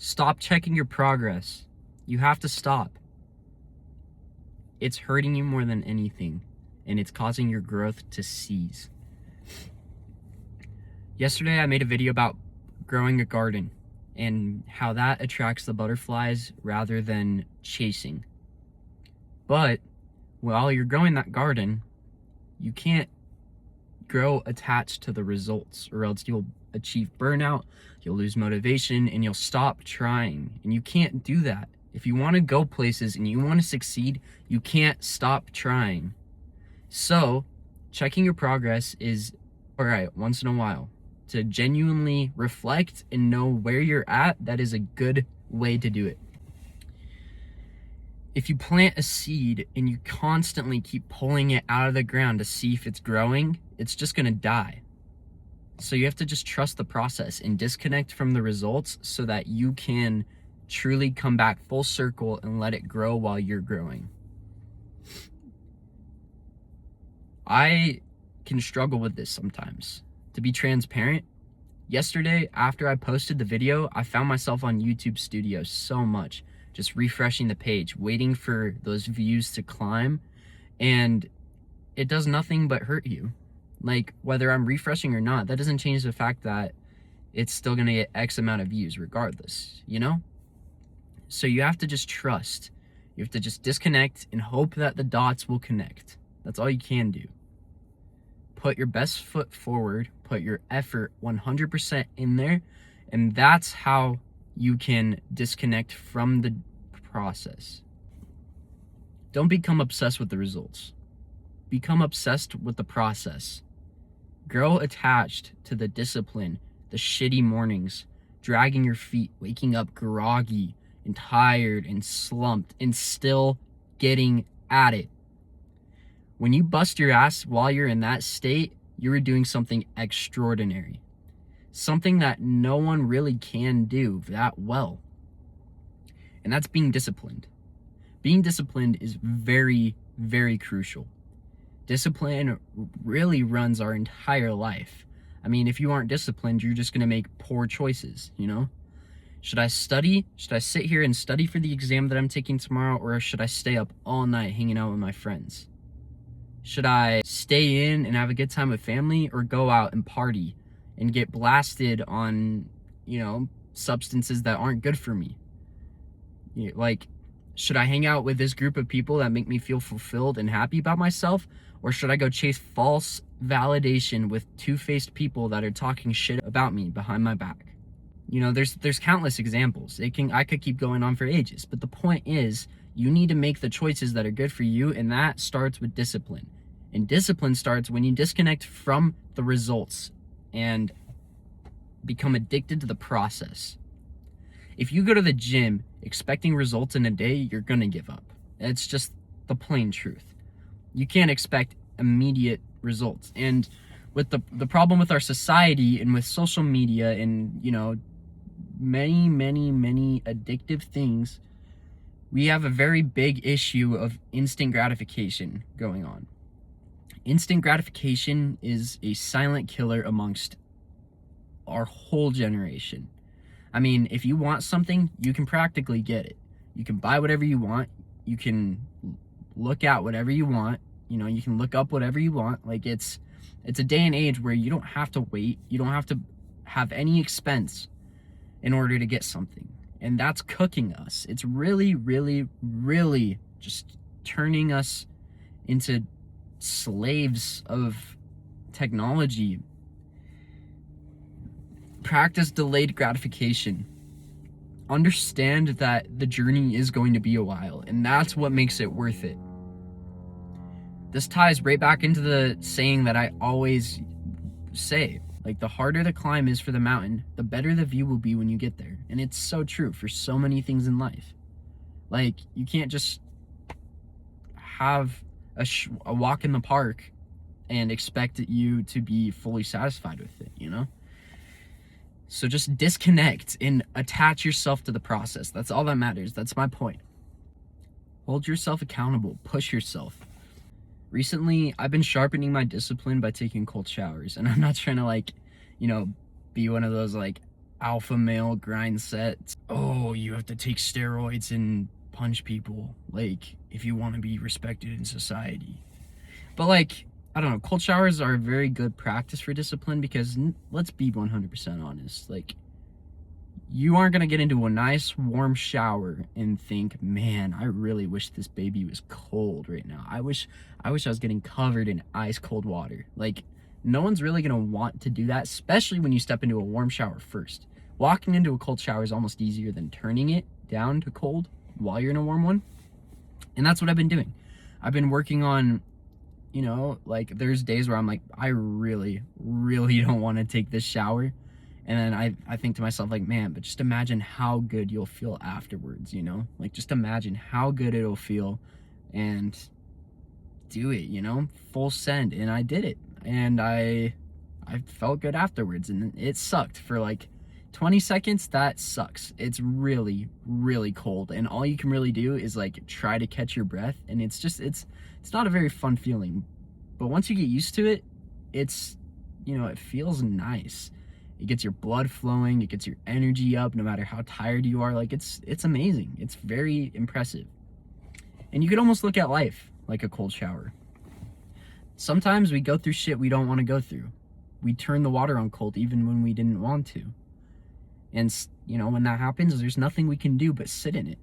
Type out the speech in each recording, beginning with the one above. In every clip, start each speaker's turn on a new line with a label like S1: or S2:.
S1: Stop checking your progress. You have to stop. It's hurting you more than anything, and it's causing your growth to cease. Yesterday, I made a video about growing a garden and how that attracts the butterflies rather than chasing. But while you're growing that garden, you can't grow attached to the results, or else you'll achieve burnout, you'll lose motivation, and you'll stop trying. And you can't do that. If you want to go places and you want to succeed, you can't stop trying. So, checking your progress is all right once in a while. To genuinely reflect and know where you're at, that is a good way to do it. If you plant a seed and you constantly keep pulling it out of the ground to see if it's growing, it's just going to die. So you have to just trust the process and disconnect from the results so that you can truly come back full circle and let it grow while you're growing. I can struggle with this sometimes. To be transparent, yesterday after I posted the video, I found myself on YouTube Studio so much, just refreshing the page, waiting for those views to climb, and it does nothing but hurt you. Like, whether I'm refreshing or not, that doesn't change the fact that it's still gonna get X amount of views regardless, you know? So you have to just trust. You have to just disconnect and hope that the dots will connect. That's all you can do. Put your best foot forward, put your effort 100% in there, and that's how you can disconnect from the process. Don't become obsessed with the results. Become obsessed with the process. Grow attached to the discipline, the shitty mornings, dragging your feet, waking up groggy and tired and slumped, and still getting at it. When you bust your ass while you're in that state, you are doing something extraordinary. Something that no one really can do that well. And that's being disciplined. Being disciplined is very, very crucial. Discipline really runs our entire life. I mean, if you aren't disciplined, you're just going to make poor choices, you know? Should I study? Should I sit here and study for the exam that I'm taking tomorrow? Or should I stay up all night hanging out with my friends? Should I stay in and have a good time with family, or go out and party and get blasted on, substances that aren't good for me? Like, should I hang out with this group of people that make me feel fulfilled and happy about myself? Or should I go chase false validation with two-faced people that are talking shit about me behind my back? There's countless examples. I could keep going on for ages, but the point is, you need to make the choices that are good for you, and that starts with discipline. And discipline starts when you disconnect from the results and become addicted to the process. If you go to the gym expecting results in a day, you're gonna give up. It's just the plain truth. You can't expect immediate results. And with the problem with our society and with social media and, many, many, many addictive things, we have a very big issue of instant gratification going on. Instant gratification is a silent killer amongst our whole generation. I mean, if you want something, you can practically get it. You can buy whatever you want. You can look at whatever you want. You can look up whatever you want. Like, it's a day and age where you don't have to wait. You don't have to have any expense in order to get something. And that's cooking us. It's really, really, really just turning us into slaves of technology. Practice delayed gratification. Understand that the journey is going to be a while, and that's what makes it worth it. This ties right back into the saying that I always say. Like, the harder the climb is for the mountain, the better the view will be when you get there. And it's so true for so many things in life. Like, you can't just have a walk in the park and expect you to be fully satisfied with it, So just disconnect and attach yourself to the process. That's all that matters. That's my point. Hold yourself accountable. Push yourself. Recently, I've been sharpening my discipline by taking cold showers. And I'm not trying to, be one of those, alpha male grind sets. Oh, you have to take steroids and punch people, like, if you want to be respected in society. But like, I don't know, cold showers are a very good practice for discipline because let's be 100% honest. Like, you aren't gonna get into a nice warm shower and think, man, I really wish this baby was cold right now. I wish I was getting covered in ice cold water. Like, no one's really gonna want to do that, especially when you step into a warm shower first. Walking into a cold shower is almost easier than turning it down to cold while you're in a warm one. And that's what I've been doing. I've been working on, you know, like, there's days where I'm like, I really, really don't want to take this shower. And then I think to myself, like, man, but just imagine how good you'll feel afterwards, you know? Like, just imagine how good it'll feel and do it, you know? Full send. And I did it. And I felt good afterwards. And it sucked for like 20 seconds. That sucks. It's really, really cold. And all you can really do is like try to catch your breath. And it's just, it's not a very fun feeling. But once you get used to it, it's, you know, it feels nice. It gets your blood flowing, it gets your energy up no matter how tired you are. Like, it's amazing. It's very impressive. And you could almost look at life like a cold shower. Sometimes we go through shit we don't want to go through. We turn the water on cold even when we didn't want to. And, you know, when that happens, there's nothing we can do but sit in it.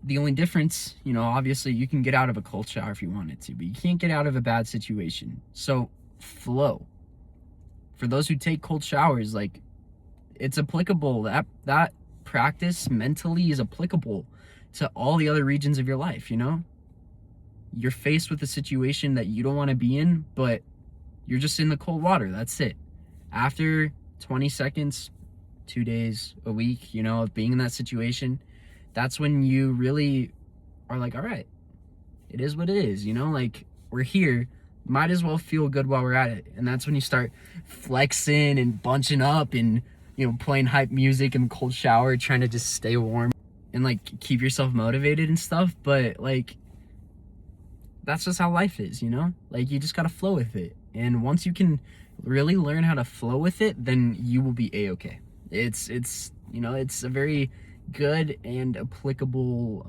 S1: The only difference, you know, obviously you can get out of a cold shower if you wanted to, but you can't get out of a bad situation. So flow. For those who take cold showers, like, it's applicable. That practice mentally is applicable to all the other regions of your life, you know? You're faced with a situation that you don't want to be in, but you're just in the cold water. That's it. After 20 seconds, 2 days, a week, you know, of being in that situation, that's when you really are like, all right, it is what it is, you know? Like, we're here. Might as well feel good while we're at it. And that's when you start flexing and bunching up and, you know, playing hype music in the cold shower, trying to just stay warm and like keep yourself motivated and stuff. But like, that's just how life is, you know? Like, you just gotta flow with it. And once you can really learn how to flow with it, then you will be a-okay. It's you know, it's a very good and applicable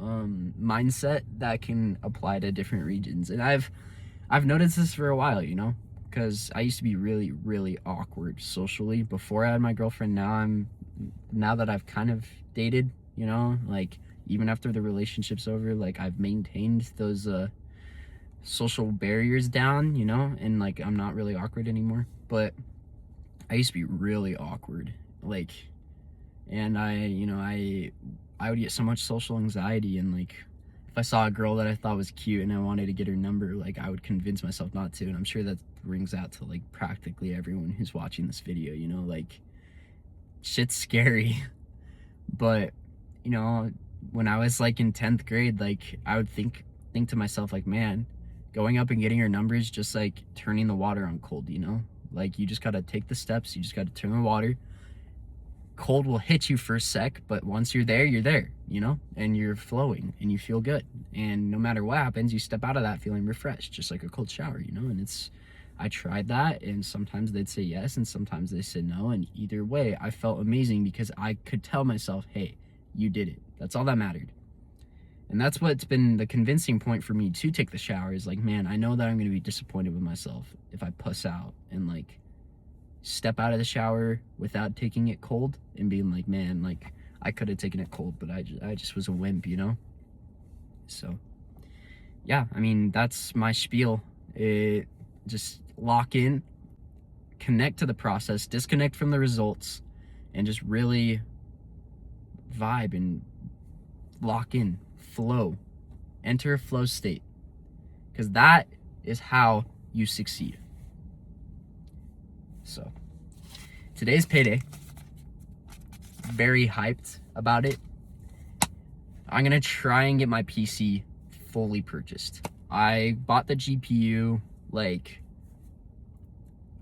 S1: mindset that can apply to different regions. And I've noticed this for a while, you know, because I used to be really, really awkward socially before I had my girlfriend. Now that I've kind of dated, you know, like, even after the relationship's over, like, I've maintained those social barriers down, you know, and like, I'm not really awkward anymore. But I used to be really awkward, like, and I would get so much social anxiety, and like, if I saw a girl that I thought was cute and I wanted to get her number, like, I would convince myself not to. And I'm sure that rings out to like practically everyone who's watching this video, you know, like, shit's scary. But, you know, when I was like in 10th grade, like, I would think to myself, like, man, going up and getting her number is just like turning the water on cold, you know? Like, you just gotta take the steps, you just gotta turn the water. Cold will hit you for a sec, but once you're there, you know, and you're flowing and you feel good. And no matter what happens, you step out of that feeling refreshed, just like a cold shower, you know. And I tried that, and sometimes they'd say yes and sometimes they said no, and either way I felt amazing because I could tell myself, hey, you did it. That's all that mattered. And that's what's been the convincing point for me to take the shower, is like, man, I know that I'm going to be disappointed with myself if I puss out and like step out of the shower without taking it cold and being like, man, like, I could have taken it cold, but I just was a wimp, you know? So yeah, I mean, that's my spiel. Just lock in, connect to the process, disconnect from the results, and just really vibe and lock in, flow, enter a flow state, because that is how you succeed. So today's payday, very hyped about it. I'm gonna try and get my PC fully purchased. I bought the GPU like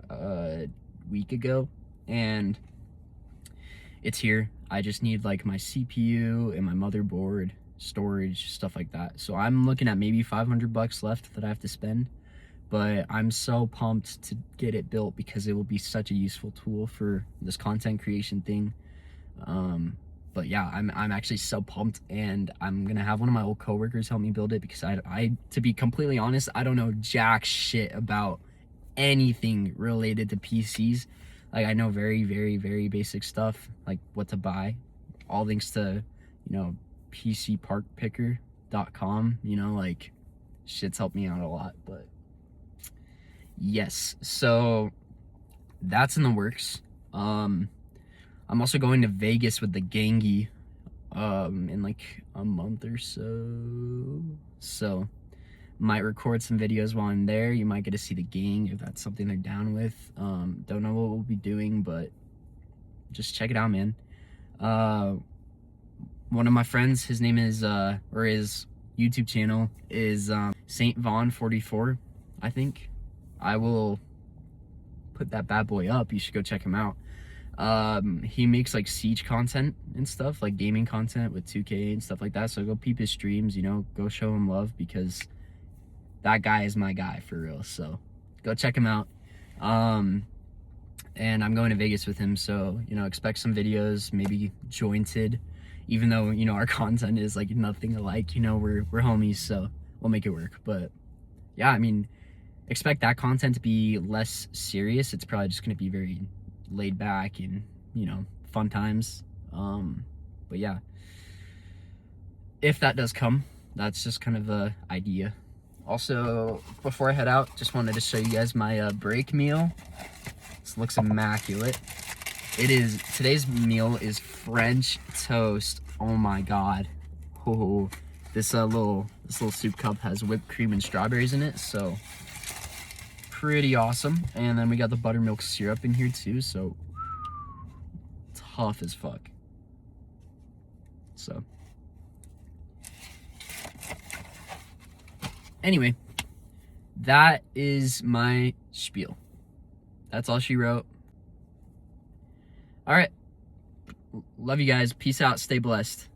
S1: a week ago and it's here. I just need like my CPU and my motherboard, storage, stuff like that. So I'm looking at maybe $500 left that I have to spend, but I'm so pumped to get it built because it will be such a useful tool for this content creation thing. But yeah, I'm actually so pumped, and I'm gonna have one of my old coworkers help me build it, because I to be completely honest, I don't know jack shit about anything related to PCs. Like, I know very, very, very basic stuff, like what to buy, all thanks to, PCpartpicker.com, like shit's helped me out a lot. But yes, so that's in the works. I'm also going to Vegas with the Gangi in like a month or so might record some videos while I'm there. You might get to see the gang if that's something they're down with. Don't know what we'll be doing, but just check it out, man. One of my friends, his name is or his YouTube channel is Saint Vaughn 44, I think. I will put that bad boy up. You should go check him out. He makes like Siege content and stuff, like gaming content with 2K and stuff like that. So go peep his streams, go show him love, because that guy is my guy for real. So go check him out. And I'm going to Vegas with him, so expect some videos, maybe jointed, even though our content is like nothing alike. We're homies, so we'll make it work. But yeah, I mean, expect that content to be less serious. It's probably just going to be very laid back and fun times. But yeah, if that does come, that's just kind of the idea. Also, before I head out, just wanted to show you guys my break meal. This looks immaculate. Today's meal is French toast. Oh my god. Oh, this little soup cup has whipped cream and strawberries in it, so pretty awesome. And then we got the buttermilk syrup in here too, so tough as fuck. So anyway, that is my spiel. That's all she wrote. All right. Love you guys. Peace out. Stay blessed.